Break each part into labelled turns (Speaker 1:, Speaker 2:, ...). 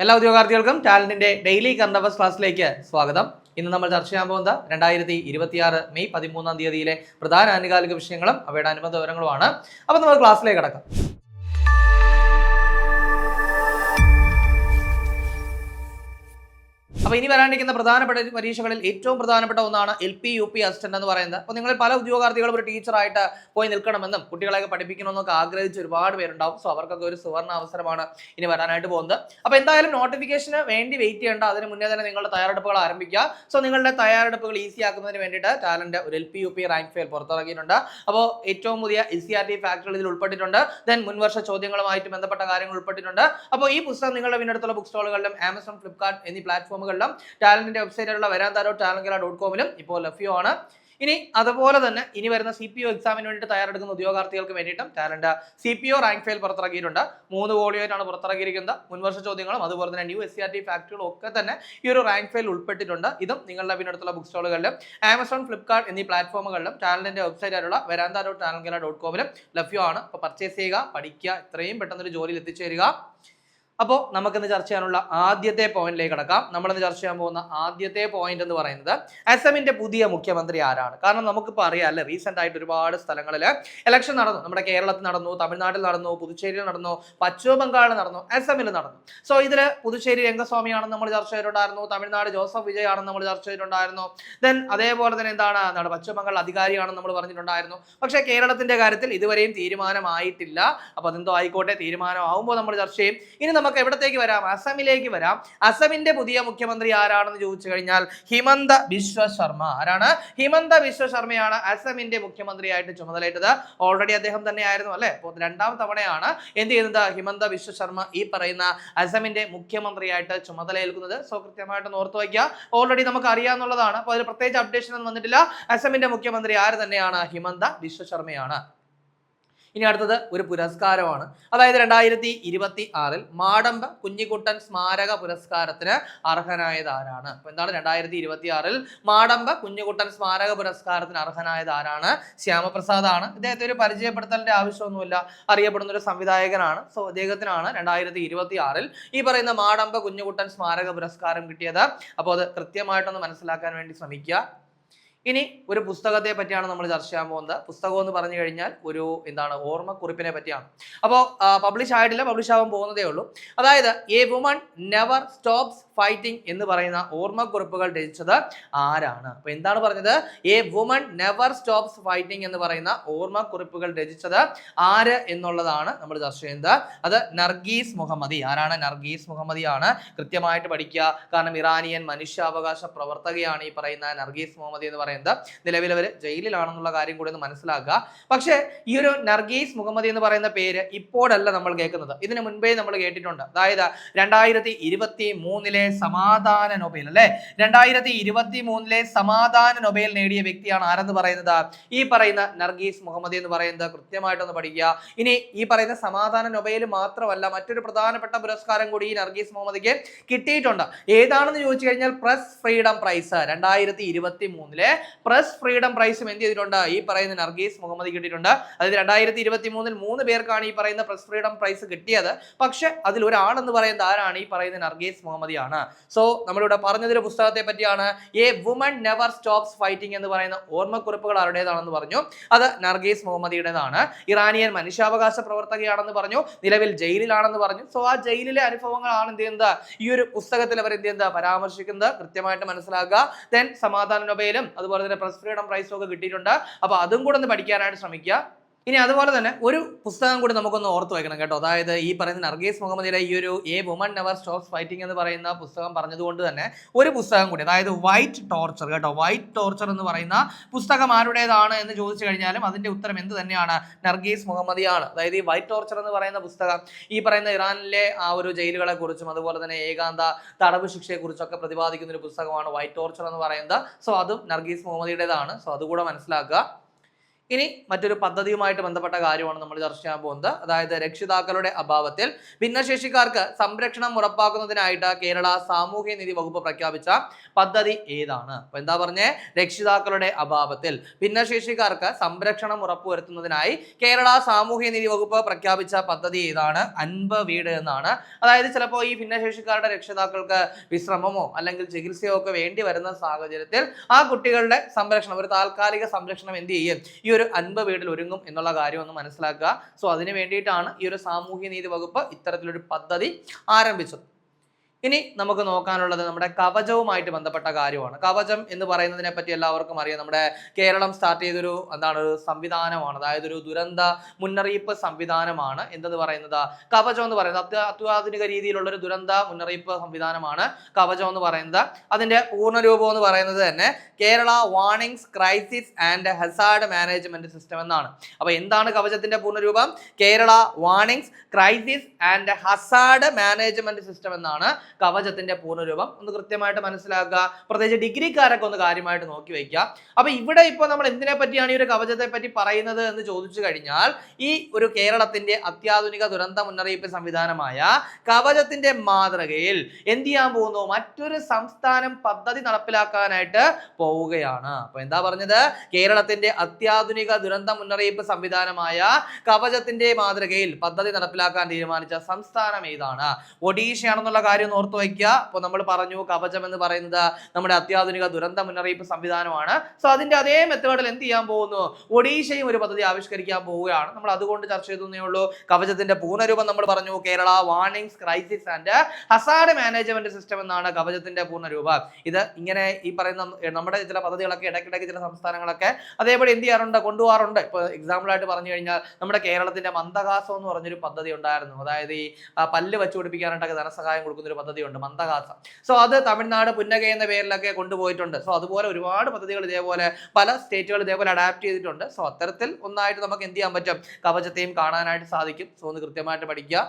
Speaker 1: എല്ലാ ഉദ്യോഗാർത്ഥികൾക്കും ടാലന്റിന്റെ daily current affairs ക്ലാസ്സിലേക്ക് സ്വാഗതം. ഇന്ന് നമ്മൾ ചർച്ച ചെയ്യാൻ പോകുന്നത് 2026 മെയ് 13 തീയതിയിലെ പ്രധാന ആനുകാലിക വിഷയങ്ങളും അവയുടെ അനുബന്ധ വിവരങ്ങളുമാണ്. അപ്പോൾ നമുക്ക് ക്ലാസ്സിലേക്ക് കടക്കാം. അപ്പോൾ ഇനി വരാനിരിക്കുന്ന പ്രധാനപ്പെട്ട പരീക്ഷകളിൽ ഏറ്റവും പ്രധാനപ്പെട്ട ഒന്നാണ് LP UP അസിസ്റ്റന്റ് എന്ന് പറയുന്നത്. അപ്പോൾ നിങ്ങൾ പല ഉദ്യോഗാർത്ഥികളും ഒരു ടീച്ചറായിട്ട് പോയി നിൽക്കണമെന്നും കുട്ടികളെയൊക്കെ പഠിപ്പിക്കണമെന്നൊക്കെ ആഗ്രഹിച്ച് ഒരുപാട് പേരുണ്ടാവും. സോ അവർക്കൊക്കെ ഒരു സുവർണ്ണ അവസരമാണ് ഇനി വരാനായിട്ട് പോകുന്നത്. അപ്പോൾ എന്തായാലും നോട്ടിഫിക്കേഷന് വേണ്ടി വെയിറ്റ് ചെയ്യേണ്ട, അതിന് മുന്നേ തന്നെ നിങ്ങളുടെ തയ്യാറെടുപ്പുകൾ ആരംഭിക്കുക. സോ നിങ്ങളുടെ തയ്യാറെടുപ്പുകൾ ഈസി ആക്കുന്നതിന് വേണ്ടിയിട്ട് ടാലന്റ് ഒരു LP UP റാങ്ക് ഫയൽ പുറത്തിറക്കിയിട്ടുണ്ട്. അപ്പോൾ ഏറ്റവും പുതിയ NCERT ഫാക്ടറികൾ ഇതിൽ ഉൾപ്പെട്ടിട്ടുണ്ട്. ദെൻ മുൻവർഷ ചോദ്യങ്ങളുമായിട്ട് ബന്ധപ്പെട്ട കാര്യങ്ങൾ ഉൾപ്പെട്ടിട്ടുണ്ട്. അപ്പോൾ ഈ പുസ്തകം നിങ്ങളുടെ വീടിനടുത്തുള്ള ബുക്ക് സ്റ്റോളുകളിലും ആമസോൺ, ഫ്ലിപ്കാർട്ട് എന്നീ പ്ലാറ്റ്ഫോമുകളിലും ടാലന്റിന്റെ വെബ്സൈറ്റിലുള്ള veranda.talentgala.com ഇപ്പോൾ ലഭ്യമാണ്. ഇനി അതുപോലെ തന്നെ ഇനി വരുന്ന CPO എക്സാമിന് വേണ്ടിയിട്ട് തയ്യാറെടുക്കുന്ന ഉദ്യോഗാർത്ഥികൾക്ക് വേണ്ടിയിട്ടും ടാലന്റ് CPO റാങ്ക് ഫയൽ പുറത്തിറക്കിയിട്ടുണ്ട്. 3 വോളിയായിട്ടാണ് പുറത്തിറക്കിയിരിക്കുന്നത്. മുൻവർഷ ചോദ്യങ്ങളും അതുപോലെ തന്നെ ന്യൂ SCERT ഫാക്ടറികളും ഒക്കെ തന്നെ ഈ ഒരു റാങ്ക് ഫയൽ ഉൾപ്പെട്ടിട്ടുണ്ട്. ഇതും നിങ്ങളുടെ വീടിനടുത്തുള്ള ബുക്ക് സ്റ്റോളുകളിലും ആമസോൺ, ഫ്ലിപ്കാർട്ട് എന്നീ പ്ലാറ്റ്ഫോമുകളിലും ടാലന്റിന്റെ വെബ്സൈറ്റായിട്ടുള്ള veranda.talentgala.com ലഭ്യമാണ്. അപ്പോൾ പർച്ചേസ് ചെയ്യുക, പഠിക്കുക, ഇത്രയും പെട്ടെന്നൊരു ജോലിയിൽ എത്തിച്ചേരുക. അപ്പോൾ നമുക്കിന്ന് ചർച്ച ചെയ്യാനുള്ള ആദ്യത്തെ പോയിന്റിലേക്ക് കടക്കാം. നമ്മളിന്ന് ചർച്ച ചെയ്യാൻ പോകുന്ന ആദ്യത്തെ പോയിന്റ് എന്ന് പറയുന്നത് അസമിന്റെ പുതിയ മുഖ്യമന്ത്രി ആരാണ്. കാരണം നമുക്കിപ്പോൾ അറിയാം അല്ലെ, റീസെന്റ് ആയിട്ട് ഒരുപാട് സ്ഥലങ്ങളിൽ ഇലക്ഷൻ നടന്നു. നമ്മുടെ കേരളത്തിൽ നടന്നു, തമിഴ്നാട്ടിൽ നടന്നു, പുതുച്ചേരിയിൽ നടന്നു, പശ്ചിമ ബംഗാളിൽ നടന്നു, അസമിൽ നടന്നു. സോ ഇതിൽ പുതുച്ചേരി രംഗസ്വാമിയാണെന്ന് നമ്മൾ ചർച്ച ചെയ്തിട്ടുണ്ടായിരുന്നു. തമിഴ്നാട് ജോസഫ് വിജയ് ആണെന്ന് നമ്മൾ ചർച്ച ചെയ്തിട്ടുണ്ടായിരുന്നു. ദെൻ അതേപോലെ തന്നെ എന്താണ് പശ്ചിമ ബംഗാൾ അധികാരിയാണെന്ന് നമ്മൾ പറഞ്ഞിട്ടുണ്ടായിരുന്നു. പക്ഷേ കേരളത്തിന്റെ കാര്യത്തിൽ ഇതുവരെയും തീരുമാനമായിട്ടില്ല. അപ്പോൾ അതെന്തോ ആയിക്കോട്ടെ, തീരുമാനമാവുമ്പോൾ നമ്മൾ ചർച്ച ചെയ്യും. ഇനി നമുക്ക് എവിടത്തേക്ക് വരാം? അസമിലേക്ക് വരാം. അസമിന്റെ പുതിയ മുഖ്യമന്ത്രി ആരാണെന്ന് ചോദിച്ചു കഴിഞ്ഞാൽ ഹിമന്ത ബിശ്വ ശർമ്മ. ആരാണ്? ഹിമന്ത ബിശ്വ ശർമ്മയാണ് അസമിന്റെ മുഖ്യമന്ത്രിയായിട്ട് ചുമതലയേറ്റത്. ഓൾറെഡി അദ്ദേഹം തന്നെയായിരുന്നു അല്ലെ. അപ്പോൾ 2ാം തവണയാണ് എന്ത് ചെയ്യുന്നത്? ഹിമന്ത ബിശ്വ ശർമ്മ ഈ പറയുന്ന അസമിന്റെ മുഖ്യമന്ത്രിയായിട്ട് ചുമതലയേൽക്കുന്നത്. സോ കൃത്യമായിട്ട് ഓർത്തു വയ്ക്കുക. ഓൾറെഡി നമുക്ക് അറിയാവുന്നതാണ്. അപ്പോൾ അതിൽ പ്രത്യേകിച്ച് അപ്ഡേഷൻ ഒന്നും വന്നിട്ടില്ല. അസമിന്റെ മുഖ്യമന്ത്രി ആര് തന്നെയാണ്? ഹിമന്ത ബിശ്വ ശർമ്മയാണ്. ഇനി അടുത്തത് ഒരു പുരസ്കാരമാണ്. അതായത് 2026 മാടമ്പ കുഞ്ഞിക്കുട്ടൻ സ്മാരക പുരസ്കാരത്തിന് അർഹനായത് ആരാണ്? അപ്പൊ എന്താണ് 2026 മാടമ്പ കുഞ്ഞിക്കുട്ടൻ സ്മാരക പുരസ്കാരത്തിന് അർഹനായത് ആരാണ്? ശ്യാമപ്രസാദ് ആണ്. ഇദ്ദേഹത്തെ ഒരു പരിചയപ്പെടുത്തലിന്റെ ആവശ്യമൊന്നുമില്ല, അറിയപ്പെടുന്ന ഒരു സംവിധായകനാണ്. സോ അദ്ദേഹത്തിനാണ് 2026 ഈ പറയുന്ന മാടമ്പ കുഞ്ഞിക്കുട്ടൻ സ്മാരക പുരസ്കാരം കിട്ടിയത്. അപ്പോൾ അത് കൃത്യമായിട്ടൊന്ന് മനസ്സിലാക്കാൻ വേണ്ടി ശ്രമിക്കുക. ഇനി ഒരു പുസ്തകത്തെ പറ്റിയാണ് നമ്മൾ ചർച്ച ചെയ്യാൻ പോകുന്നത്. പുസ്തകം എന്ന് പറഞ്ഞു കഴിഞ്ഞാൽ ഒരു ഓർമ്മക്കുറിപ്പിനെ പറ്റിയാണ്. അപ്പോൾ പബ്ലിഷ് ആയിട്ടില്ല, പബ്ലിഷ് ആവാൻ പോകുന്നതേ ഉള്ളൂ. അതായത് A woman never stops fighting എന്ന് പറയുന്ന ഓർമ്മക്കുറിപ്പുകൾ രചിച്ചത് ആരാണ്? അപ്പൊ എന്താണ് പറഞ്ഞത്? A woman never stops fighting എന്ന് പറയുന്ന ഓർമ്മക്കുറിപ്പുകൾ രചിച്ചത് ആര് എന്നുള്ളതാണ് നമ്മൾ ചർച്ച ചെയ്യുന്നത്. അത് നർഗീസ് മുഹമ്മദി. ആരാണ്? നർഗീസ് മുഹമ്മദി ആണ്. കൃത്യമായിട്ട് പഠിക്കുക. കാരണം ഇറാനിയൻ മനുഷ്യാവകാശ പ്രവർത്തകയാണ് ഈ പറയുന്ന നർഗീസ് മുഹമ്മദി എന്ന് പറയുന്നത്. നിലവിൽ അവർ ജയിലിലാണെന്നുള്ള കാര്യം കൂടി ഒന്ന് മനസ്സിലാക്കുക. പക്ഷേ ഈ ഒരു നർഗീസ് മുഹമ്മദി എന്ന് പറയുന്ന പേര് ഇപ്പോഴല്ല നമ്മൾ കേൾക്കുന്നത്. ഇതിനു മുൻപേ നമ്മൾ കേട്ടിട്ടുണ്ട്. അതായത് 2023 സമാധാന നൊബേൽ അല്ലെ, 2023 സമാധാന നൊബേൽ നേടിയ വ്യക്തിയാണ് ആരെന്ന് പറയുന്നത്? ഈ പറയുന്ന നർഗീസ് മുഹമ്മദി എന്ന് പറയുന്നത്. കൃത്യമായിട്ടൊന്ന് പഠിക്കുക. ഇനി ഈ പറയുന്ന സമാധാന നൊബേൽ മാത്രമല്ല, മറ്റൊരു പ്രധാനപ്പെട്ട പുരസ്കാരം കൂടി ഈ നർഗീസ് മുഹമ്മദിക്ക് കിട്ടിയിട്ടുണ്ട്. ഏതാണെന്ന് ചോദിച്ചു കഴിഞ്ഞാൽ press freedom prize. 2023 press freedom പ്രൈസും എന്ത് ചെയ്തിട്ടുണ്ട്? ഈ പറയുന്ന നർഗീസ് മുഹമ്മദി കിട്ടിയിട്ടുണ്ട്. അതായത് 2023 3 പേർക്കാണ് ഈ പറയുന്ന പ്രസ് ഫ്രീഡം പ്രൈസ് കിട്ടിയത്. പക്ഷെ അതിൽ ഒരാളെന്ന് പറയുന്നത് ആരാണ്? ഈ പറയുന്ന നർഗീസ് മുഹമ്മദി ആണ്. സോ നമ്മളിവിടെ പറഞ്ഞതൊരു പുസ്തകത്തെ പറ്റിയാണ്. A woman never stops fighting എന്ന് പറയുന്ന ഓർമ്മക്കുറിപ്പുകൾ ആരുടേതാണെന്ന് പറഞ്ഞു. അത് നർഗീസ് മുഹമ്മദിയുടേതാണ്. ഇറാനിയൻ മനുഷ്യാവകാശ പ്രവർത്തകയാണെന്ന് പറഞ്ഞു. നിലവിൽ ജയിലിലാണെന്ന് പറഞ്ഞു. സോ ആ ജയിലിലെ അനുഭവങ്ങളാണ് എന്ത് ചെയ്യുന്നത്? ഈ ഒരു പുസ്തകത്തിൽ അവർ എന്ത് ചെയ്യുന്നത്? പരാമർശിക്കുന്നത്. കൃത്യമായിട്ട് മനസ്സിലാക്കുക. ദെൻ സമാധാന നൊബേലും അതുപോലെ തന്നെ പ്രസ് ഫ്രീഡം പ്രൈസും ഒക്കെ കിട്ടിയിട്ടുണ്ട്. അപ്പോൾ അതും കൂടെ ഒന്ന് പഠിക്കാനായിട്ട് ശ്രമിക്കുക. ഇനി അതുപോലെ തന്നെ ഒരു പുസ്തകം കൂടി നമുക്കൊന്ന് ഓർത്ത് വയ്ക്കണം കേട്ടോ. അതായത് ഈ പറയുന്ന നർഗീസ് മുഹമ്മദിയുടെ ഈ ഒരു A woman never stops fighting എന്ന് പറയുന്ന പുസ്തകം പറഞ്ഞതുകൊണ്ട് തന്നെ ഒരു പുസ്തകം കൂടി, അതായത് വൈറ്റ് ടോർച്ചർ കേട്ടോ. വൈറ്റ് ടോർച്ചർ എന്ന് പറയുന്ന പുസ്തകം ആരുടേതാണ് എന്ന് ചോദിച്ചു കഴിഞ്ഞാലും അതിന്റെ ഉത്തരം എന്ത് തന്നെയാണ്? നർഗീസ് മുഹമ്മദിയാണ്. അതായത് ഈ വൈറ്റ് ടോർച്ചർ എന്ന് പറയുന്ന പുസ്തകം ഈ പറയുന്ന ഇറാനിലെ ആ ഒരു ജയിലുകളെ കുറിച്ചും അതുപോലെ തന്നെ ഏകാന്ത തടവ് ശിക്ഷയെ കുറിച്ചൊക്കെ പ്രതിപാദിക്കുന്ന ഒരു പുസ്തകമാണ് വൈറ്റ് ടോർച്ചർ എന്ന് പറയുന്നത്. സോ അതും നർഗീസ് മുഹമ്മദിയുടേതാണ്. സോ അതുകൂടെ മനസ്സിലാക്കുക. ഇനി മറ്റൊരു പദ്ധതിയുമായിട്ട് ബന്ധപ്പെട്ട കാര്യമാണ് നമ്മൾ ചർച്ച ചെയ്യാൻ പോകുന്നത്. അതായത് രക്ഷിതാക്കളുടെ അഭാവത്തിൽ ഭിന്നശേഷിക്കാർക്ക് സംരക്ഷണം ഉറപ്പാക്കുന്നതിനായിട്ട് കേരള സാമൂഹ്യനീതി വകുപ്പ് പ്രഖ്യാപിച്ച പദ്ധതി ഏതാണ്? അപ്പൊ എന്താ പറഞ്ഞേ? രക്ഷിതാക്കളുടെ അഭാവത്തിൽ ഭിന്നശേഷിക്കാർക്ക് സംരക്ഷണം ഉറപ്പുവരുത്തുന്നതിനായി കേരള സാമൂഹ്യനീതി വകുപ്പ് പ്രഖ്യാപിച്ച പദ്ധതി ഏതാണ്? അൻപ വീട് എന്നാണ്. അതായത് ചിലപ്പോൾ ഈ ഭിന്നശേഷിക്കാരുടെ രക്ഷിതാക്കൾക്ക് വിശ്രമമോ അല്ലെങ്കിൽ ചികിത്സയോ ഒക്കെ വേണ്ടി വരുന്ന സാഹചര്യത്തിൽ ആ കുട്ടികളുടെ സംരക്ഷണം, ഒരു താൽക്കാലിക സംരക്ഷണം എന്ത് ചെയ്യും? ഈ ഒരു അൻപ വീടിൽ ഒരുങ്ങും എന്നുള്ള കാര്യം ഒന്ന് മനസ്സിലാക്കുക. സോ അതിന് വേണ്ടിയിട്ടാണ് ഈ ഒരു സാമൂഹ്യനീതി വകുപ്പ് ഇത്തരത്തിലൊരു പദ്ധതി ആരംഭിച്ചത്. ഇനി നമുക്ക് നോക്കാനുള്ളത് നമ്മുടെ കവചവുമായിട്ട് ബന്ധപ്പെട്ട കാര്യമാണ്. കവചം എന്ന് പറയുന്നതിനെ പറ്റി എല്ലാവർക്കും അറിയാം. നമ്മുടെ കേരളം സ്റ്റാർട്ട് ചെയ്തൊരു ഒരു സംവിധാനമാണ്, അതായത് ഒരു ദുരന്ത മുന്നറിയിപ്പ് സംവിധാനമാണ്. എന്തെന്ന് പറയുന്നത്? കവചം എന്ന് പറയുന്നത് അത്യാധുനിക രീതിയിലുള്ള ഒരു ദുരന്ത മുന്നറിയിപ്പ് സംവിധാനമാണ് കവചം എന്ന് പറയുന്നത്. അതിന്റെ പൂർണ്ണരൂപം എന്ന് പറയുന്നത് തന്നെ Kerala warnings crisis and hazard management system എന്നാണ്. അപ്പൊ എന്താണ് കവചത്തിന്റെ പൂർണ്ണരൂപം? Kerala warnings crisis and hazard management system എന്നാണ് കവചത്തിന്റെ പൂർണ്ണരൂപം. ഒന്ന് കൃത്യമായിട്ട് മനസ്സിലാക്കുക. പ്രത്യേകിച്ച് ഡിഗ്രിക്കാരൊക്കെ ഒന്ന് കാര്യമായിട്ട് നോക്കി വയ്ക്കുക. അപ്പൊ ഇവിടെ ഇപ്പോൾ നമ്മൾ എന്തിനെ പറ്റിയാണ് ഈ ഒരു കവചത്തെ പറ്റി പറയുന്നത് എന്ന് ചോദിച്ചു കഴിഞ്ഞാൽ, ഈ ഒരു കേരളത്തിന്റെ അത്യാധുനിക ദുരന്ത മുന്നറിയിപ്പ് സംവിധാനമായ കവചത്തിന്റെ മാതൃകയിൽ എന്ത് ചെയ്യാൻ പോകുന്നു? മറ്റൊരു സംസ്ഥാനം പദ്ധതി നടപ്പിലാക്കാനായിട്ട് പോവുകയാണ്. അപ്പൊ എന്താ പറഞ്ഞത്? കേരളത്തിന്റെ അത്യാധുനിക ദുരന്ത മുന്നറിയിപ്പ് സംവിധാനമായ കവചത്തിന്റെ മാതൃകയിൽ പദ്ധതി നടപ്പിലാക്കാൻ തീരുമാനിച്ച സംസ്ഥാനം ഏതാണ്? ഒഡീഷയാണെന്നുള്ള കാര്യം ഓർത്തു വയ്ക്കുക. അപ്പോൾ നമ്മൾ പറഞ്ഞു കവചം എന്ന് പറയുന്നത് നമ്മുടെ അത്യാധുനിക ദുരന്ത മുന്നറിയിപ്പ് സംവിധാനമാണ്. സോ അതിന്റെ അതേ മെത്തേഡിൽ എന്ത് ചെയ്യാൻ പോകുന്നു? ഒഡീഷയും ഒരു പദ്ധതി ആവിഷ്കരിക്കാൻ പോവുകയാണ്. നമ്മൾ അതുകൊണ്ട് ചർച്ച ചെയ്തേ ഉള്ളൂ. കവചത്തിന്റെ പൂർണ്ണരൂപം നമ്മൾ പറഞ്ഞു Kerala warnings crisis and hazard management system എന്നാണ് കവചത്തിന്റെ പൂർണ്ണരൂപം. ഇത് ഇങ്ങനെ ഈ പറയുന്ന നമ്മുടെ ചില പദ്ധതികളൊക്കെ ഇടയ്ക്കിടയ്ക്ക് ചില സംസ്ഥാനങ്ങളൊക്കെ അതേപടി എന്ത് ചെയ്യാറുണ്ട്? കൊണ്ടുപോകാറുണ്ട്. ഇപ്പൊ എക്സാമ്പിൾ ആയിട്ട് പറഞ്ഞു കഴിഞ്ഞാൽ നമ്മുടെ കേരളത്തിന്റെ മന്ദഹാസം എന്ന് പറഞ്ഞൊരു പദ്ധതി ഉണ്ടായിരുന്നു. അതായത് ഈ പല്ല് വെച്ചു പിടിപ്പിക്കാനായിട്ടൊക്കെ ധനസഹായം കൊടുക്കുന്ന ഒരു പദ്ധതിയുണ്ട്, മന്ദഹാസം. സോ അത് തമിഴ്നാട് പുന്നകൈ എന്ന പേരിലൊക്കെ കൊണ്ടുപോയിട്ടുണ്ട്. സോ അതുപോലെ ഒരുപാട് പദ്ധതികൾ ഇതേപോലെ പല സ്റ്റേറ്റുകൾ ഇതേപോലെ അഡാപ്റ്റ് ചെയ്തിട്ടുണ്ട്. സോ അത്തരത്തിൽ ഒന്നായിട്ട് നമുക്ക് എന്ത് ചെയ്യാൻ പറ്റും? കവചത്തെയും കാണാനായിട്ട് സാധിക്കും. സോ ഒന്ന് കൃത്യമായിട്ട് പഠിക്കുക.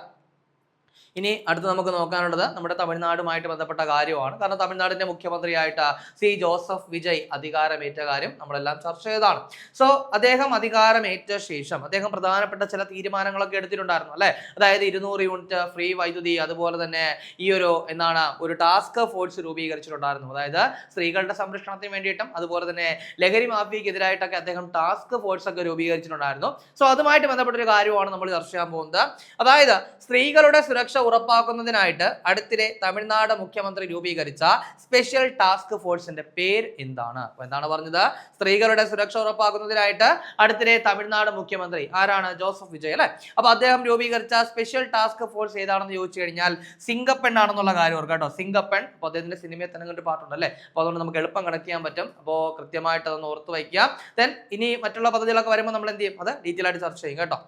Speaker 1: ഇനി അടുത്ത് നമുക്ക് നോക്കാനുള്ളത് നമ്മുടെ തമിഴ്നാടുമായിട്ട് ബന്ധപ്പെട്ട കാര്യമാണ്. കാരണം തമിഴ്നാടിന്റെ മുഖ്യമന്ത്രിയായിട്ട് സി ജോസഫ് വിജയ് അധികാരമേറ്റ കാര്യം നമ്മളെല്ലാം ചർച്ച ചെയ്തതാണ്. സോ അദ്ദേഹം അധികാരമേറ്റ ശേഷം അദ്ദേഹം പ്രധാനപ്പെട്ട ചില തീരുമാനങ്ങളൊക്കെ എടുത്തിട്ടുണ്ടായിരുന്നു അല്ലെ. അതായത് 200 യൂണിറ്റ് ഫ്രീ വൈദ്യുതി, അതുപോലെ തന്നെ ഈ ഒരു ടാസ്ക് ഫോഴ്സ് രൂപീകരിച്ചിട്ടുണ്ടായിരുന്നു. അതായത് സ്ത്രീകളുടെ സംരക്ഷണത്തിന് വേണ്ടിയിട്ടും അതുപോലെ തന്നെ ലഹരി മാഫിയക്കെതിരായിട്ടൊക്കെ അദ്ദേഹം ടാസ്ക് ഫോഴ്സ് ഒക്കെ രൂപീകരിച്ചിട്ടുണ്ടായിരുന്നു. സോ അതുമായിട്ട് ബന്ധപ്പെട്ട ഒരു കാര്യമാണ് നമ്മൾ ചർച്ച ചെയ്യാൻ പോകുന്നത്. അതായത് സ്ത്രീകളുടെ സുരക്ഷ ഉറപ്പാക്കുന്നതിനായിട്ട് അടുത്തിടെ തമിഴ്നാട് മുഖ്യമന്ത്രി രൂപീകരിച്ച സ്പെഷ്യൽ ടാസ്ക് ഫോഴ്സിന്റെ പേര് എന്താണ്? അപ്പൊ എന്താണ് പറഞ്ഞത്? സ്ത്രീകളുടെ സുരക്ഷ ഉറപ്പാക്കുന്നതിനായിട്ട് അടുത്തിടെ തമിഴ്നാട് മുഖ്യമന്ത്രി ആരാണ്? ജോസഫ് വിജയ് അല്ലെ. അപ്പൊ അദ്ദേഹം രൂപീകരിച്ച സ്പെഷ്യൽ ടാസ്ക് ഫോഴ്സ് ഏതാണെന്ന് ചോദിച്ചു കഴിഞ്ഞാൽ സിംഗപ്പൻ ആണെന്നുള്ള കാര്യം ഓർക്കുക കേട്ടോ. സിംഗപ്പൻ. അപ്പൊ അദ്ദേഹത്തിന്റെ സിനിമയിൽ തന്നെ ഒരു പാട്ടുണ്ട് അല്ലെ. അപ്പൊ അതുകൊണ്ട് നമുക്ക് എളുപ്പം കണക്ട് ചെയ്യാൻ പറ്റും. അപ്പോൾ കൃത്യമായിട്ട് അതൊന്ന് ഓർത്ത് വയ്ക്കുക. ദെൻ ഇനി മറ്റുള്ള പദ്ധതികളൊക്കെ വരുമ്പോൾ നമ്മൾ എന്ത് ചെയ്യും? അത് ഡീറ്റെയിൽ ആയിട്ട് ചർച്ച ചെയ്യും കേട്ടോ.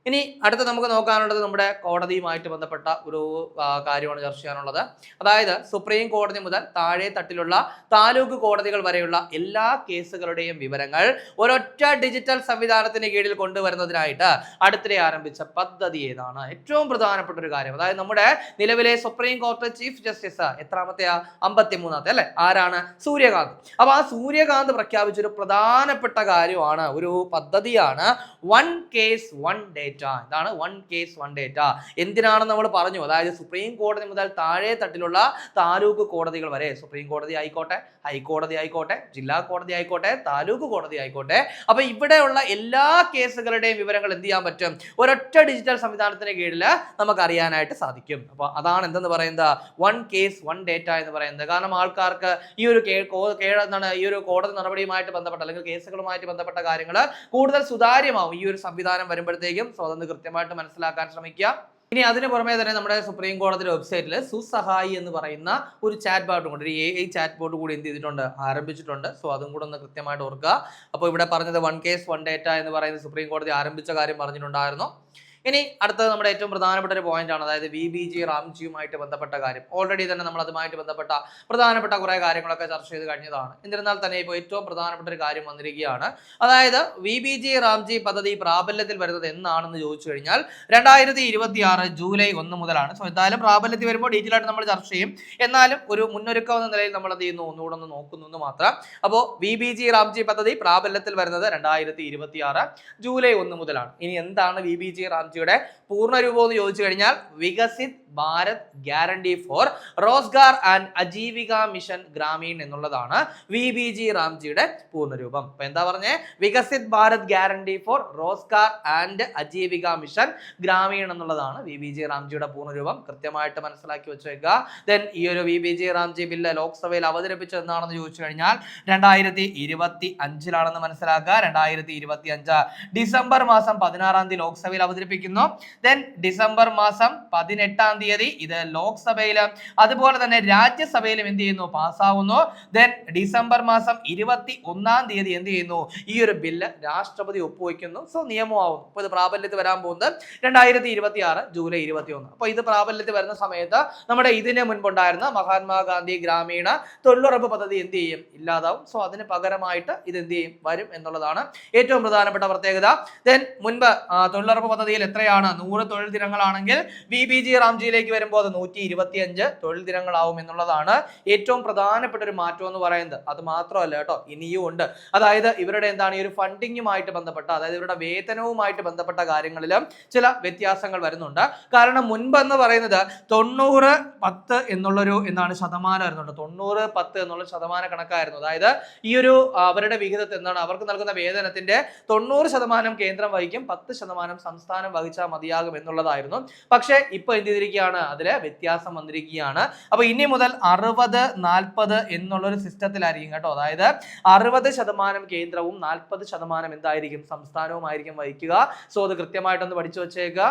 Speaker 1: ഇനി അടുത്ത് നമുക്ക് നോക്കാനുള്ളത് നമ്മുടെ കോടതിയുമായിട്ട് ബന്ധപ്പെട്ട ഒരു കാര്യമാണ് ചർച്ച ചെയ്യാനുള്ളത്. അതായത് സുപ്രീം കോടതി മുതൽ താഴെ തട്ടിലുള്ള താലൂക്ക് കോടതികൾ വരെയുള്ള എല്ലാ കേസുകളുടെയും വിവരങ്ങൾ ഒരൊറ്റ ഡിജിറ്റൽ സംവിധാനത്തിന് കീഴിൽ കൊണ്ടുവരുന്നതിനായിട്ട് അടുത്തിടെ ആരംഭിച്ച പദ്ധതി ഏതാണ്? ഏറ്റവും പ്രധാനപ്പെട്ട ഒരു കാര്യം. അതായത് നമ്മുടെ നിലവിലെ സുപ്രീം കോടതി ചീഫ് ജസ്റ്റിസ് എത്രാമത്തെയാ? 53ാമത്തെ അല്ലെ. ആരാണ്? സൂര്യകാന്ത്. അപ്പൊ ആ സൂര്യകാന്ത് പ്രഖ്യാപിച്ചൊരു പ്രധാനപ്പെട്ട കാര്യമാണ്, ഒരു പദ്ധതിയാണ് വൺ കേസ് വൺ ഡേറ്റ. എന്താണ് വൺ കേസ് വൺ ഡേറ്റ? എന്തിനാണെന്ന് നമ്മൾ പറഞ്ഞു. അതായത് സുപ്രീം കോടതി മുതൽ താഴെ തട്ടിലുള്ള താലൂക്ക് കോടതികൾ വരെ, സുപ്രീം കോടതി ആയിക്കോട്ടെ, ഹൈക്കോടതി ആയിക്കോട്ടെ, ജില്ലാ കോടതി ആയിക്കോട്ടെ, താലൂക്ക് കോടതി ആയിക്കോട്ടെ, അപ്പൊ ഇവിടെയുള്ള എല്ലാ കേസുകളുടെയും വിവരങ്ങൾ എന്ത് ചെയ്യാൻ പറ്റും? ഒരൊറ്റ ഡിജിറ്റൽ സംവിധാനത്തിന് കീഴിൽ നമുക്ക് അറിയാനായിട്ട് സാധിക്കും. അപ്പൊ അതാണ് എന്തെന്ന് പറയുന്നത്? വൺ കേസ് വൺ ഡേറ്റ എന്ന് പറയുന്നത്. കാരണം ആൾക്കാർക്ക് ഈ ഒരു കോടതി നടപടിയുമായിട്ട് ബന്ധപ്പെട്ട അല്ലെങ്കിൽ കേസുകളുമായിട്ട് ബന്ധപ്പെട്ട കാര്യങ്ങൾ കൂടുതൽ സുതാര്യമാവും ഈ ഒരു സംവിധാനം വരുമ്പോഴത്തേക്കും. സോ അതൊന്ന് കൃത്യമായിട്ട് മനസ്സിലാക്കാൻ ശ്രമിക്കുക. ഇനി അതിന് പുറമെ തന്നെ നമ്മുടെ സുപ്രീം കോടതിയുടെ വെബ്സൈറ്റിൽ സുസഹായി എന്ന് പറയുന്ന ഒരു ചാറ്റ് ബോട്ടും കൂടി, ഒരു AI ചാറ്റ് ബോട്ട് കൂടി എന്ത് ചെയ്തിട്ടുണ്ട്? ആരംഭിച്ചിട്ടുണ്ട്. സോ അതും കൂടെ ഒന്ന് കൃത്യമായിട്ട് ഓർക്കുക. അപ്പോൾ ഇവിടെ പറഞ്ഞത് വൺ കേസ് വൺ ഡേറ്റ എന്ന് പറയുന്നത് സുപ്രീം കോടതി ആരംഭിച്ച കാര്യം പറഞ്ഞിട്ടുണ്ടായിരുന്നു. ഇനി അടുത്തത് നമ്മുടെ ഏറ്റവും പ്രധാനപ്പെട്ട ഒരു പോയിന്റ് ആണ്, അതായത് VBG റാംജിയുമായിട്ട് ബന്ധപ്പെട്ട കാര്യം. ഓൾറെഡി തന്നെ നമ്മൾ അതുമായിട്ട് ബന്ധപ്പെട്ട പ്രധാനപ്പെട്ട കുറെ കാര്യങ്ങളൊക്കെ ചർച്ച ചെയ്ത് കഴിഞ്ഞതാണ്. എന്നിരുന്നാൽ തന്നെ ഇപ്പോൾ ഏറ്റവും പ്രധാനപ്പെട്ട ഒരു കാര്യം വന്നിരിക്കുകയാണ്. അതായത് VBG റാംജി പദ്ധതി പ്രാബല്യത്തിൽ വരുന്നത് എന്നാണെന്ന് ചോദിച്ചു കഴിഞ്ഞാൽ 2026 ജൂലൈ 1 മുതലാണ്. സോ എന്തായാലും പ്രാബല്യത്തിൽ വരുമ്പോൾ ഡീറ്റെയിൽ ആയിട്ട് നമ്മൾ ചർച്ച ചെയ്യും. എന്നാലും ഒരു മുന്നൊരുക്കം എന്ന നിലയിൽ നമ്മൾ എന്ത് ചെയ്യുന്നു, ഒന്നുകൂടെ ഒന്ന് നോക്കുന്നു എന്ന് മാത്രം. അപ്പോൾ VBG റാംജി പദ്ധതി പ്രാബല്യത്തിൽ വരുന്നത് 2026 ജൂലൈ 1 മുതലാണ്. ഇനി എന്താണ് VBG റാംജിയുടെ പൂർണ്ണരൂപം എന്ന് ചോദിച്ചു കഴിഞ്ഞാൽ Vikasit Bharat guarantee for Rozgar and Ajeevika mission Gramin എന്നുള്ളതാണ് VBG റാംജിയുടെ പൂർണ്ണരൂപം. അപ്പൊ എന്താ പറഞ്ഞേ, Vikasit Bharat guarantee for Rozgar and Ajeevika mission Gramin എന്നുള്ളതാണ് VBG റാംജിയുടെ പൂർണ്ണരൂപം. കൃത്യമായിട്ട് മനസ്സിലാക്കി വെച്ചേക്കുക. ദെൻ ഈ ഒരു VBG റാംജി ബില്ല് ലോക്സഭയിൽ അവതരിപ്പിച്ചത് എന്നാണെന്ന് ചോദിച്ചു കഴിഞ്ഞാൽ 2025 മനസ്സിലാക്കുക. 2025 ഡിസംബർ മാസം 16 തീയതി ലോക്സഭയിൽ അവതരിപ്പിക്കുന്നു. ദെൻ ഡിസംബർ മാസം 18 തീയതി ഇത് ലോക്സഭയിലും അതുപോലെ തന്നെ രാജ്യസഭയിലും എന്ത് ചെയ്യുന്നു, പാസ്സാവുന്നു. ദെൻ ഡിസംബർ മാസം 21 തീയതി എന്ത് ചെയ്യുന്നു, ഈ ഒരു ബില്ല് രാഷ്ട്രപതി ഒപ്പുവെക്കുന്നു. സോ നിയമമാവുന്നു. അപ്പൊ ഇത് പ്രാബല്യത്തിൽ വരാൻ പോകുന്നത് 2026 ജൂലൈ 21. അപ്പൊ ഇത് പ്രാബല്യത്തിൽ വരുന്ന സമയത്ത് നമ്മുടെ ഇതിന് മുൻപുണ്ടായിരുന്ന മഹാത്മാഗാന്ധി ഗ്രാമീണ തൊഴിലുറപ്പ് പദ്ധതി എന്ത് ചെയ്യും, ഇല്ലാതാവും. സോ അതിന് പകരമായിട്ട് ഇത് എന്ത് ചെയ്യും, വരും എന്നുള്ളതാണ് ഏറ്റവും പ്രധാനപ്പെട്ട പ്രത്യേകത. ദെൻ മുൻപ് തൊഴിലുറപ്പ് പദ്ധതിയിൽ എത്രയാണ്, 100 തൊഴിൽ ദിനങ്ങളാണെങ്കിൽ VBG റാംജിയിലേക്ക് വരുമ്പോൾ അത് 125 തൊഴിൽ ദിനങ്ങളാവും എന്നുള്ളതാണ് ഏറ്റവും പ്രധാനപ്പെട്ട ഒരു മാറ്റം എന്ന് പറയുന്നത്. അത് മാത്രമല്ല കേട്ടോ, ഇനിയും ഉണ്ട്. അതായത് ഇവരുടെ എന്താണ് ഈ ഒരു ഫണ്ടിങ്ങുമായിട്ട് ബന്ധപ്പെട്ട, അതായത് ഇവരുടെ വേതനവുമായിട്ട് ബന്ധപ്പെട്ട കാര്യങ്ങളിലും ചില വ്യത്യാസങ്ങൾ വരുന്നുണ്ട്. കാരണം മുൻപ് എന്ന് പറയുന്നത് 90-10 എന്നുള്ളൊരു എന്താണ് ശതമാനം വരുന്നുണ്ട്. 90-10 എന്നുള്ള ശതമാന കണക്കായിരുന്നു. അതായത് ഈ ഒരു അവരുടെ വിഹിതത്തിൽ എന്താണ് അവർക്ക് നൽകുന്ന വേതനത്തിന്റെ 90% കേന്ദ്രം വഹിക്കും, 10% സംസ്ഥാനം വഹിച്ചാൽ മതിയാകും എന്നുള്ളതായിരുന്നു. പക്ഷെ ഇപ്പൊ എന്ത് ചെയ്തിരിക്കുകയാണ്, അതില് വ്യത്യാസം വന്നിരിക്കുകയാണ്. അപ്പൊ ഇനി മുതൽ 60-40 എന്നുള്ളൊരു സിസ്റ്റത്തിലായിരിക്കും കേട്ടോ. അതായത് 60% കേന്ദ്രവും 40% എന്തായിരിക്കും, സംസ്ഥാനവും വഹിക്കുക. സോ അത് കൃത്യമായിട്ടൊന്ന് പഠിച്ചു വെച്ചേക്കുക.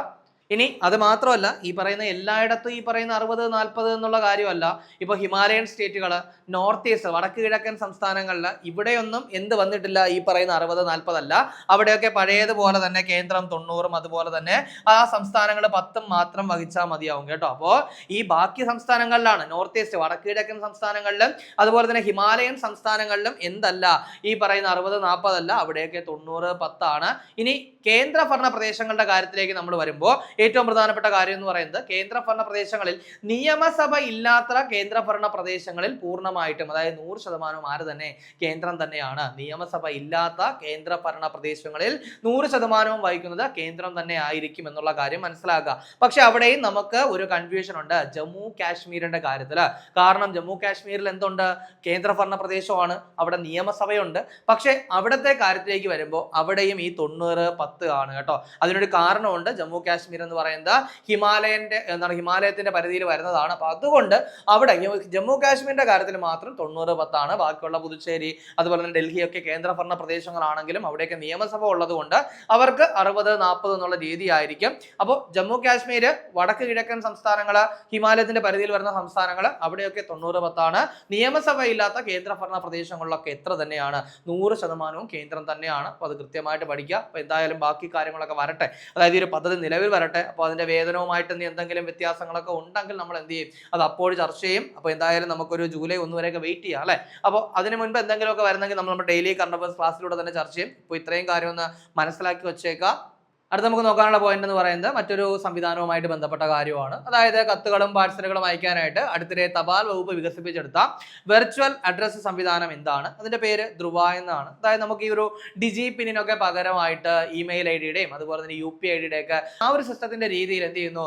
Speaker 1: ഇനി അത് മാത്രമല്ല, ഈ പറയുന്ന എല്ലായിടത്തും ഈ പറയുന്ന 60-40 എന്നുള്ള കാര്യമല്ല. ഇപ്പൊ ഹിമാലയൻ സ്റ്റേറ്റുകൾ, നോർത്ത് ഈസ്റ്റ് വടക്ക് കിഴക്കൻ സംസ്ഥാനങ്ങളിൽ ഇവിടെയൊന്നും എന്ത് വന്നിട്ടില്ല, ഈ പറയുന്ന 60-40 അല്ല. അവിടെയൊക്കെ പഴയതുപോലെ തന്നെ കേന്ദ്രം 90-ഉം അതുപോലെ തന്നെ ആ സംസ്ഥാനങ്ങൾ 10-ഉം മാത്രം വഹിച്ചാൽ മതിയാവും കേട്ടോ. അപ്പോൾ ഈ ബാക്കി സംസ്ഥാനങ്ങളിലാണ്, നോർത്ത് ഈസ്റ്റ് വടക്ക് കിഴക്കൻ സംസ്ഥാനങ്ങളിലും അതുപോലെ തന്നെ ഹിമാലയൻ സംസ്ഥാനങ്ങളിലും എന്തല്ല, ഈ പറയുന്ന 60-40 അല്ല, അവിടെയൊക്കെ 90-10 ആണ്. ഇനി കേന്ദ്രഭരണ പ്രദേശങ്ങളുടെ കാര്യത്തിലേക്ക് നമ്മൾ വരുമ്പോൾ ഏറ്റവും പ്രധാനപ്പെട്ട കാര്യം എന്ന് പറയുന്നത്, കേന്ദ്രഭരണ പ്രദേശങ്ങളിൽ നിയമസഭ ഇല്ലാത്ത കേന്ദ്രഭരണ പ്രദേശങ്ങളിൽ പൂർണ്ണമായിട്ടും അതായത് 100% ആര് തന്നെ, കേന്ദ്രം തന്നെയാണ്. നിയമസഭ ഇല്ലാത്ത കേന്ദ്രഭരണ പ്രദേശങ്ങളിൽ 100% വഹിക്കുന്നത് കേന്ദ്രം തന്നെ ആയിരിക്കും എന്നുള്ള കാര്യം മനസ്സിലാക്കുക. പക്ഷെ അവിടെയും നമുക്ക് ഒരു കൺഫ്യൂഷൻ ഉണ്ട് ജമ്മു കാശ്മീരിന്റെ കാര്യത്തിൽ. കാരണം ജമ്മു കാശ്മീരിൽ എന്തുണ്ട്, കേന്ദ്രഭരണ പ്രദേശമാണ്, അവിടെ നിയമസഭയുണ്ട്. പക്ഷെ അവിടുത്തെ കാര്യത്തിലേക്ക് വരുമ്പോൾ അവിടെയും ഈ 90-10 ആണ് കേട്ടോ. അതിനൊരു കാരണമുണ്ട്. ജമ്മു കാശ്മീർ എന്ന് പറയുന്നത് ഹിമാലയത്തിന്റെ പരിധിയിൽ വരുന്നതാണ്. അപ്പൊ അതുകൊണ്ട് അവിടെ ജമ്മു കാശ്മീരിന്റെ കാര്യത്തിൽ മാത്രം 90-10 ആണ്. ബാക്കിയുള്ള പുതുച്ചേരി അതുപോലെ തന്നെ ഡൽഹി ഒക്കെ കേന്ദ്രഭരണ പ്രദേശങ്ങളാണെങ്കിലും അവിടെയൊക്കെ നിയമസഭ ഉള്ളത് കൊണ്ട് അവർക്ക് 60-40 എന്നുള്ള രീതി ആയിരിക്കും. അപ്പോൾ ജമ്മു കാശ്മീർ, വടക്ക് കിഴക്കൻ സംസ്ഥാനങ്ങള്, ഹിമാലയത്തിന്റെ പരിധിയിൽ വരുന്ന സംസ്ഥാനങ്ങൾ അവിടെയൊക്കെ 90-10 ആണ്. നിയമസഭ ഇല്ലാത്ത കേന്ദ്രഭരണ പ്രദേശങ്ങളിലൊക്കെ എത്ര തന്നെയാണ്, 100% കേന്ദ്രം തന്നെയാണ്. അപ്പൊ അത് കൃത്യമായിട്ട് പഠിക്കുക. അപ്പൊ എന്തായാലും ബാക്കി കാര്യങ്ങളൊക്കെ വരട്ടെ, അതായത് ഒരു പദ്ധതി നിലവിൽ വരട്ടെ. അപ്പോൾ അതിന്റെ വേതനവുമായിട്ട് എന്തെങ്കിലും വ്യത്യാസങ്ങളൊക്കെ ഉണ്ടെങ്കിൽ നമ്മൾ എന്ത് ചെയ്യും, അത് അപ്പോൾ ചർച്ച ചെയ്യും. അപ്പോൾ എന്തായാലും നമുക്കൊരു ജൂലൈ 1 വരെയൊക്കെ വെയിറ്റ് ചെയ്യാം അല്ലെ. അപ്പോൾ അതിന് മുൻപ് എന്തെങ്കിലുമൊക്കെ വരുന്നെങ്കിൽ നമ്മൾ ഡെയിലി കറണ്ട് അഫയേഴ്സ് ക്ലാസ്സിലൂടെ തന്നെ ചർച്ച ചെയ്യും. ഇപ്പോൾ ഇത്രയും കാര്യം ഒന്ന് മനസ്സിലാക്കി വെച്ചേക്കാം. അടുത്ത നമുക്ക് നോക്കാനുള്ള പോയിന്റ് എന്ന് പറയുന്നത് മറ്റൊരു സംവിധാനവുമായിട്ട് ബന്ധപ്പെട്ട കാര്യമാണ്. അതായത് കത്തുകളും പാഴ്സലുകളും അയക്കാനായിട്ട് അടുത്തിടെ തപാൽ വകുപ്പ് വികസിപ്പിച്ചെടുത്ത വെർച്വൽ അഡ്രസ് സംവിധാനം എന്താണ്? അതിന്റെ പേര് ധ്രുവ എന്നാണ്. അതായത് നമുക്ക് ഈ ഒരു ഡിജി പിന്നിനൊക്കെ പകരമായിട്ട് ഇമെയിൽ ID-യുടെയും അതുപോലെ തന്നെ UPI ID-യുടെ ഒക്കെ ആ ഒരു സിസ്റ്റത്തിന്റെ രീതിയിൽ എന്ത് ചെയ്യുന്നു,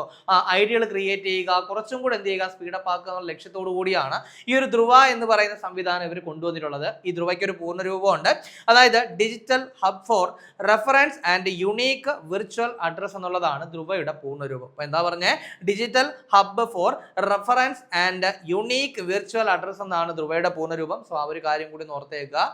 Speaker 1: ഐഡികൾ ക്രിയേറ്റ് ചെയ്യുക, കുറച്ചും കൂടെ എന്ത് ചെയ്യുക, സ്പീഡപ്പ് ആക്കുക എന്നുള്ള ലക്ഷ്യത്തോടു കൂടിയാണ് ഈ ഒരു ധ്രുവ എന്ന് പറയുന്ന സംവിധാനം ഇവർ കൊണ്ടുവന്നിട്ടുള്ളത്. ഈ ധ്രുവയ്ക്ക് ഒരു പൂർണ്ണരൂപമുണ്ട്. അതായത് digital hub four reference and unique virtual address എന്നുള്ളതാണ് ധ്രുവയുടെ പൂർണ്ണരൂപം. അപ്പൊ എന്താ പറഞ്ഞേ, digital hub four reference and unique virtual address എന്നാണ് ധ്രുവയുടെ പൂർണ്ണരൂപം. സോ ആ ഒരു കാര്യം കൂടി ഓർത്തേക്കുക.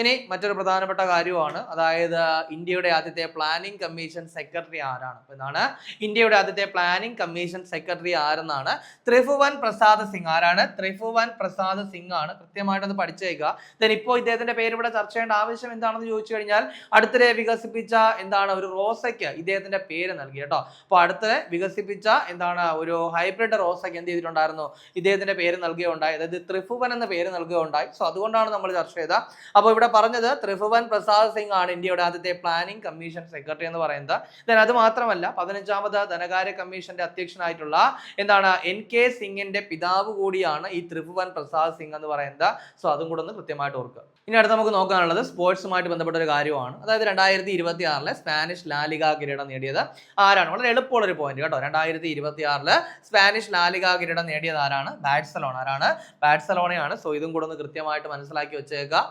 Speaker 1: ഇനി മറ്റൊരു പ്രധാനപ്പെട്ട കാര്യമാണ്, അതായത് ഇന്ത്യയുടെ ആദ്യത്തെ പ്ലാനിംഗ് കമ്മീഷൻ സെക്രട്ടറി ആരാണ്? എന്താണ് ഇന്ത്യയുടെ ആദ്യത്തെ പ്ലാനിംഗ് കമ്മീഷൻ സെക്രട്ടറി ആരെന്നാണ്? ത്രിഭുവൻ പ്രസാദ് സിംഗ്. ആരാണ്? ത്രിഭുവൻ പ്രസാദ് സിംഗ് ആണ്. കൃത്യമായിട്ടൊന്ന് പഠിച്ചേക്കുക. ദെൻ ഇപ്പോൾ ഇദ്ദേഹത്തിന്റെ പേര് ഇവിടെ ചർച്ച ചെയ്യേണ്ട ആവശ്യം എന്താണെന്ന് ചോദിച്ചു കഴിഞ്ഞാൽ അടുത്തിടെ വികസിപ്പിച്ച എന്താണ് ഒരു റോസയ്ക്ക് ഇദ്ദേഹത്തിന്റെ പേര് നൽകി കേട്ടോ. അപ്പോൾ അടുത്തിടെ വികസിപ്പിച്ച എന്താണ് ഒരു ഹൈബ്രിഡ് റോസയ്ക്ക് എന്ത് ചെയ്തിട്ടുണ്ടായിരുന്നു? ഇദ്ദേഹത്തിന്റെ പേര് നൽകുകയുണ്ടായി, അതായത് ത്രിഭുവൻ എന്ന പേര് നൽകുകയുണ്ടായി. സോ അതുകൊണ്ടാണ് നമ്മൾ ചർച്ച ചെയ്തത്. അപ്പോൾ ഇവിടെ പറഞ്ഞത് ത്രിഭുവൻ പ്രസാദ് സിംഗ് ആണ് ഇന്ത്യയുടെ ആദ്യത്തെ പ്ലാനിംഗ് കമ്മീഷൻ സെക്രട്ടറി എന്ന് പറയുന്നത്. ദെൻ അത് മാത്രമല്ല 15ാമത് ധനകാര്യ കമ്മീഷന്റെ അധ്യക്ഷനായിട്ടുള്ള എന്താണ് NK സിംഗിന്റെ പിതാവ് കൂടിയാണ് ഈ ത്രിഭുവൻ പ്രസാദ് സിംഗ് എന്ന് പറയുന്നത്. സോ അതും കൂടെ ഒന്ന് കൃത്യമായിട്ട് ഓർക്കുക. ഇനി അടുത്ത് നമുക്ക് നോക്കാനുള്ളത് സ്പോർട്സുമായിട്ട് ബന്ധപ്പെട്ട ഒരു കാര്യമാണ്. അതായത് 2026 സ്പാനിഷ് ലാലിഗ കിരീടം നേടിയത് ആരാണ്? വളരെ എളുപ്പമുള്ള ഒരു പോയിന്റ് കേട്ടോ. 2026 സ്പാനിഷ് ലാലിഗ കിരീടം നേടിയത് ആരാണ്? ബാഴ്സലോണ. ആരാണ്? ബാഴ്സലോണയാണ്. സോ ഇതും കൂടെ ഒന്ന് കൃത്യമായിട്ട് മനസ്സിലാക്കി വെച്ചേക്കുക.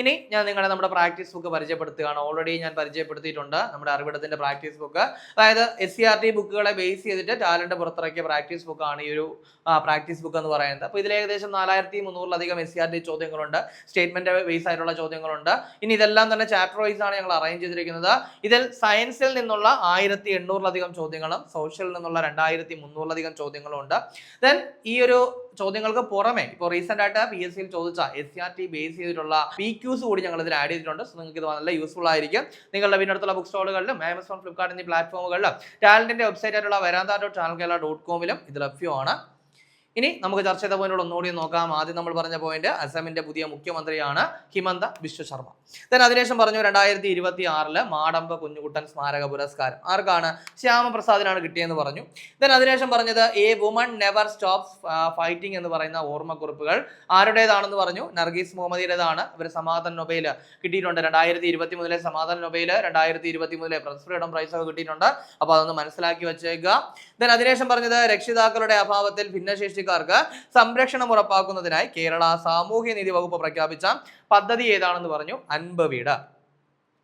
Speaker 1: ഇനി ഞാൻ നിങ്ങളെ നമ്മുടെ പ്രാക്ടീസ് ബുക്ക് പരിചയപ്പെടുത്തുകയാണ്. ഓൾറെഡി ഞാൻ പരിചയപ്പെടുത്തിയിട്ടുണ്ട് നമ്മുടെ അറിവിടത്തിന്റെ പ്രാക്ടീസ് ബുക്ക്. അതായത് SCRT ബുക്കുകളെ ബേസ് ചെയ്തിട്ട് ടാലന്റ് പുറത്തിറക്കിയ പ്രാക്ടീസ് ബുക്കാണ് ഈ ഒരു പ്രാക്ടീസ് ബുക്ക് എന്ന് പറയുന്നത്. അപ്പോൾ ഇതിൽ ഏകദേശം 4300-ലധികം SCRT ചോദ്യങ്ങളുണ്ട്, സ്റ്റേറ്റ്മെന്റ് ബേസ് ആയിട്ടുള്ള ചോദ്യങ്ങളുണ്ട്. ഇനി ഇതെല്ലാം തന്നെ ചാപ്റ്റർ വൈസ് ആണ് ഞങ്ങൾ അറേഞ്ച് ചെയ്തിരിക്കുന്നത്. ഇതിൽ സയൻസിൽ നിന്നുള്ള 1800-ലധികം ചോദ്യങ്ങളും സോഷ്യലിൽ നിന്നുള്ള 2300-ലധികം ചോദ്യങ്ങളും ഉണ്ട്. ദെൻ ഈ ഒരു ചോദ്യങ്ങൾക്ക് പുറമെ ഇപ്പോൾ റീസെന്റ് ആയിട്ട് PSCയിൽ ചോദിച്ച SCRT ബേസ് ചെയ്തിട്ടുള്ള PQs കൂടി ഞങ്ങൾ ഇതിൽ ആഡ് ചെയ്തിട്ടുണ്ട്. സോ നിങ്ങൾക്ക് ഇത് നല്ല യൂസ്ഫുൾ ആയിരിക്കും. നിങ്ങളുടെ വീടിനടുത്തുള്ള ബുക്ക് സ്റ്റോളുകളിലും Amazon, Flipkart എന്നീ പ്ലാറ്റ്ഫോമുകളിലും ടാലന്റിന്റെ വെബ്സൈറ്റ് ആയിട്ടുള്ള veranda.channelkerala.com ഇത് ലഭ്യമാണ്. ഇനി നമുക്ക് ചർച്ച ചെയ്ത പോയിന്റുകൾ ഒന്നുകൂടി നോക്കാം. ആദ്യം നമ്മൾ പറഞ്ഞ പോയിന്റ് അസമിന്റെ പുതിയ മുഖ്യമന്ത്രിയാണ് ഹിമന്ത ബിശ്വ ശർമ്മ. ദെൻ അതിനുശേഷം പറഞ്ഞു 2026 മാടമ്പ കുഞ്ഞുകുട്ടൻ സ്മാരക പുരസ്കാരം ആർക്കാണ്? ശ്യാമപ്രസാദിനാണ് കിട്ടിയെന്ന് പറഞ്ഞു. ദെൻ അതിനുശേഷം പറഞ്ഞത് A woman never stops fighting എന്ന് പറയുന്ന ഓർമ്മക്കുറിപ്പുകൾ ആരുടേതാണെന്ന് പറഞ്ഞു? നർഗീസ് മുഹമ്മദിയുടേതാണ്. ഇവർ സമാധാന നൊബേൽ കിട്ടിയിട്ടുണ്ട്. 2023 സമാധാന നൊബേൽ, 2023 പ്രസ് ഫ്രീഡം പ്രൈസ് ഒക്കെ കിട്ടിയിട്ടുണ്ട്. അപ്പോൾ അതൊന്ന് മനസ്സിലാക്കി വെച്ചേക്കുക. ദെൻ അതിനുശേഷം പറഞ്ഞത് രക്ഷിതാക്കളുടെ അഭാവത്തിൽ ഭിന്നശേഷി സംരക്ഷണം ഉറപ്പാക്കുന്നതിനായി കേരള സാമൂഹ്യനീതി വകുപ്പ് പ്രഖ്യാപിച്ച പദ്ധതി ഏതാണെന്ന് പറഞ്ഞു? അൻപവീട്.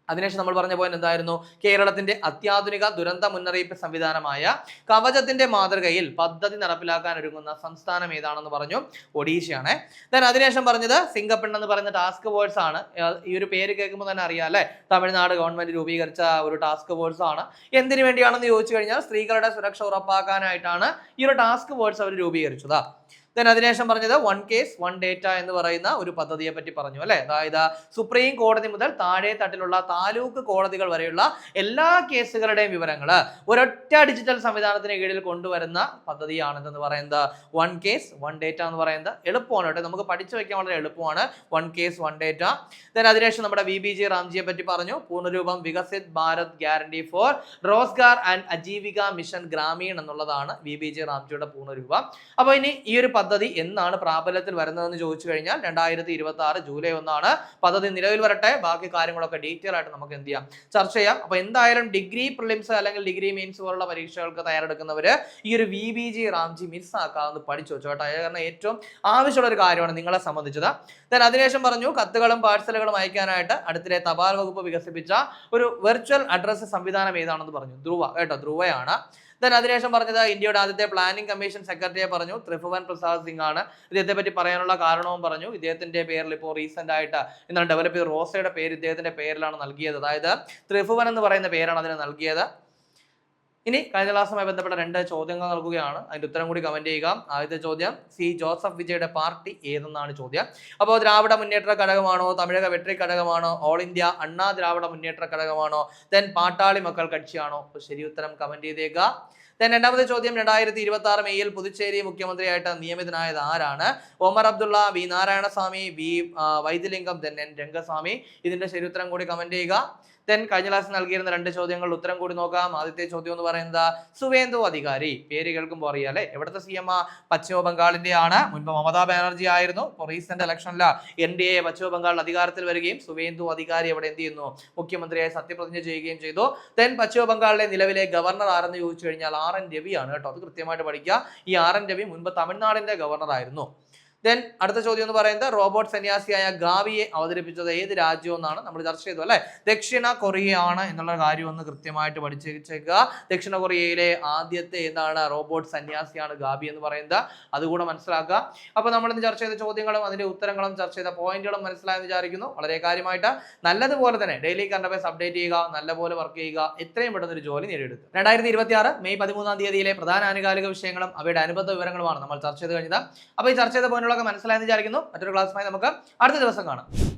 Speaker 1: അതിനുശേഷം നമ്മൾ പറഞ്ഞ പോയിന്റ് എന്തായിരുന്നു? കേരളത്തിന്റെ അത്യാധുനിക ദുരന്ത മുന്നറിയിപ്പ് സംവിധാനമായ കവചത്തിന്റെ മാതൃകയിൽ പദ്ധതി നടപ്പിലാക്കാൻ ഒരുങ്ങുന്ന സംസ്ഥാനം ഏതാണെന്ന് പറഞ്ഞു? ഒഡീഷയാണ്. ദെൻ അതിനുശേഷം പറഞ്ഞത് സിംഗപ്പൺ എന്ന് പറയുന്ന ടാസ്ക് ഫോഴ്സ് ആണ്. ഈ ഒരു പേര് കേൾക്കുമ്പോൾ തന്നെ അറിയാം അല്ലെ, തമിഴ്നാട് ഗവൺമെന്റ് രൂപീകരിച്ച ഒരു ടാസ്ക് ഫോഴ്സ് ആണ്. എന്തിനു വേണ്ടിയാണെന്ന് ചോദിച്ചു കഴിഞ്ഞാൽ സ്ത്രീകളുടെ സുരക്ഷ ഉറപ്പാക്കാനായിട്ടാണ് ഈ ഒരു ടാസ്ക് ഫോഴ്സ് അവർ രൂപീകരിച്ചത്. ദെൻ അതിനുശേഷം പറഞ്ഞത് 1 കേസ് 1 ഡേറ്റ എന്ന് പറയുന്ന ഒരു പദ്ധതിയെ പറ്റി പറഞ്ഞു അല്ലെ. അതായത് സുപ്രീം കോടതി മുതൽ താഴെ തട്ടിലുള്ള താലൂക്ക് കോടതികൾ വരെയുള്ള എല്ലാ കേസുകളുടെയും വിവരങ്ങൾ ഒരൊറ്റ ഡിജിറ്റൽ സംവിധാനത്തിന് കീഴിൽ കൊണ്ടുവരുന്ന പദ്ധതിയാണെന്ന് പറയുന്നത് 1 കേസ് 1 ഡേറ്റ എന്ന് പറയുന്നത്. എളുപ്പമാണ് കേട്ടോ, നമുക്ക് പഠിച്ചു വെക്കാൻ വളരെ എളുപ്പമാണ് 1 കേസ് 1 ഡേറ്റ. ദെൻ അതിനുശേഷം നമ്മുടെ VBG റാംജിയെ പറ്റി പറഞ്ഞു. പൂർണ്ണരൂപം Viksit Bharat guarantee for Rozgar and Ajeevika mission Gramin എന്നുള്ളതാണ് VBG റാംജിയുടെ പൂർണ്ണരൂപം. അപ്പോൾ ഇനി ഈ ഒരു പദ്ധതി എന്നാണ് പ്രാബല്യത്തിൽ വരുന്നതെന്ന് ചോദിച്ചു കഴിഞ്ഞാൽ 2026 ജൂലൈ 1 പദ്ധതി നിലവിൽ വരട്ടെ. ബാക്കി കാര്യങ്ങളൊക്കെ ഡീറ്റെയിൽ ആയിട്ട് നമുക്ക് എന്ത് ചെയ്യാം, ചർച്ച ചെയ്യാം. അപ്പോൾ എന്തായാലും ഡിഗ്രി പ്രിലിംസ് അല്ലെങ്കിൽ ഡിഗ്രി മെയിൻസ് പോലുള്ള പരീക്ഷകൾക്ക് തയ്യാറെടുക്കുന്നവർ ഈ ഒരു VBG റാംജി മിസ്സാക്കാതെ പഠിച്ചു വെച്ചു കേട്ടോ. കാരണം ഏറ്റവും ആവശ്യമുള്ള ഒരു കാര്യമാണ് നിങ്ങളെ സംബന്ധിച്ചത്. ദെൻ അതിനുശേഷം പറഞ്ഞു കത്തുകളും പാഴ്സലുകളും അയക്കാനായിട്ട് അടുത്തിടെ തപാൽ വകുപ്പ് വികസിപ്പിച്ച ഒരു വെർച്വൽ അഡ്രസ് സംവിധാനം ഏതാണെന്ന് പറഞ്ഞു? ധ്രുവ കേട്ടോ, ധ്രുവയാണ്. ദെൻ അതിനുശേഷം പറഞ്ഞത് ഇന്ത്യയുടെ ആദ്യത്തെ പ്ലാനിംഗ് കമ്മീഷൻ സെക്രട്ടറിയെ പറഞ്ഞു ത്രിഭുവൻ പ്രസാദ് സിംഗ് ആണ്. ഇദ്ദേഹത്തെ പറ്റി പറയാനുള്ള കാരണവും പറഞ്ഞു. ഇദ്ദേഹത്തിന്റെ പേരിൽ ഇപ്പോൾ റീസെന്റ് ആയിട്ട് എന്താണ് ഡെവലപ്പ് ചെയ്ത റോസയുടെ പേര് ഇദ്ദേഹത്തിന്റെ പേരിലാണ് നൽകിയത്. അതായത് ത്രിഭുവൻ എന്ന് പറയുന്ന പേരാണ് അതിന് നൽകിയത്. ഇനി കഴിഞ്ഞ ക്ലാസ്സുമായി ബന്ധപ്പെട്ട 2 ചോദ്യങ്ങൾ നൽകുകയാണ്. അതിന്റെ ഉത്തരം കൂടി കമന്റ് ചെയ്യുക. ആദ്യത്തെ ചോദ്യം സി ജോസഫ് വിജയുടെ പാർട്ടി ഏതെന്നാണ് ചോദ്യം. അപ്പോൾ ദ്രാവിഡ മുന്നേറ്റ ഘടകമാണോ, തമിഴക വെട്രി ഘടകമാണോ, ഓൾ ഇന്ത്യ അണ്ണാ ദ്രാവിഡ മുന്നേറ്റ ഘടകമാണോ, ദെൻ പാട്ടാളി മക്കൾ കക്ഷിയാണോ? ശരി ഉത്തരം കമന്റ് ചെയ്തേക്കുക. ദെൻ രണ്ടാമത്തെ ചോദ്യം 2026 മെയ്യിൽ പുതുച്ചേരി മുഖ്യമന്ത്രിയായിട്ട് നിയമിതനായത് ആരാണ്? Omar Abdullah, V Narayanasamy, V Vaithilingam, then N Rangasamy. ഇതിന്റെ ശരി ഉത്തരം കൂടി കമന്റ് ചെയ്യുക. ദെൻ കഴിഞ്ഞ ക്ലാസ്സിൽ നൽകിയിരുന്ന 2 ചോദ്യങ്ങളുടെ ഉത്തരം കൂടി നോക്കാം. ആദ്യത്തെ ചോദ്യം എന്ന് പറയുന്നത് സുവേന്ദു അധികാരി. പേര് കേൾക്കുമ്പോൾ അറിയാം അല്ലെ, എവിടുത്തെ CM? പശ്ചിമ ബംഗാളിന്റെ ആണ്. മുൻപ് മമതാ ബാനർജി ആയിരുന്നു. റീസെന്റ് ഇലക്ഷനിൽ NDA പശ്ചിമ ബംഗാൾ അധികാരത്തിൽ വരികയും സുവേന്ദു അധികാരി അവിടെ എന്ത് ചെയ്യുന്നു, മുഖ്യമന്ത്രിയായി സത്യപ്രതിജ്ഞ ചെയ്യുകയും ചെയ്തു. ദെൻ പശ്ചിമ ബംഗാളിലെ നിലവിലെ ഗവർണർ ആരെന്ന് ചോദിച്ചു കഴിഞ്ഞാൽ RN രവിയാണ് കേട്ടോ. അത് കൃത്യമായിട്ട് പഠിക്കുക. ഈ RN രവി മുൻപ് തമിഴ്നാടിന്റെ ഗവർണർ ആയിരുന്നു. ദെൻ അടുത്ത ചോദ്യം എന്ന് പറയുന്നത് റോബോട്ട് സന്യാസിയായ ഗാവിയെ അവതരിപ്പിച്ചത് ഏത് രാജ്യം എന്നാണ് നമ്മൾ ചർച്ച ചെയ്തു അല്ലെ. ദക്ഷിണ കൊറിയ ആണ് എന്നുള്ള കാര്യം ഒന്ന് കൃത്യമായിട്ട് പഠിച്ചു വെച്ചേക്കുക. ദക്ഷിണ കൊറിയയിലെ ആദ്യത്തെ എന്താണ് റോബോട്ട് സന്യാസിയാണ് ഗാബി എന്ന് പറയുന്നത്, അതുകൂടെ മനസ്സിലാക്കുക. അപ്പൊ നമ്മൾ ഇന്ന് ചർച്ച ചെയ്ത ചോദ്യങ്ങളും അതിന്റെ ഉത്തരങ്ങളും ചർച്ച ചെയ്ത പോയിന്റുകളും മനസ്സിലായെന്ന് വിചാരിക്കുന്നു. വളരെ കാര്യമായിട്ട് നല്ലതുപോലെ തന്നെ ഡെയിലി കറണ്ട് അഫയേഴ്സ് അപ്ഡേറ്റ് ചെയ്യുക, നല്ലപോലെ വർക്ക് ചെയ്യുക, എത്രയും പെട്ടെന്ന് ഒരു ജോലി നേടിയെടുക്കുക. 2026 മെയ് 13 തീയതിയിലെ പ്രധാന ആനുകാലിക വിഷയങ്ങളും അവയുടെ അനുബന്ധ വിവരങ്ങളുമാണ് നമ്മൾ ചർച്ച ചെയ്ത് കഴിഞ്ഞത്. അപ്പോൾ ഈ ചർച്ച ചെയ്ത പോയിന്റുകളൊക്കെ മനസ്സിലായെന്ന് വിചാരിക്കുന്നു. മറ്റൊരു ക്ലാസ്സുമായി നമുക്ക് അടുത്ത ദിവസം കാണാം.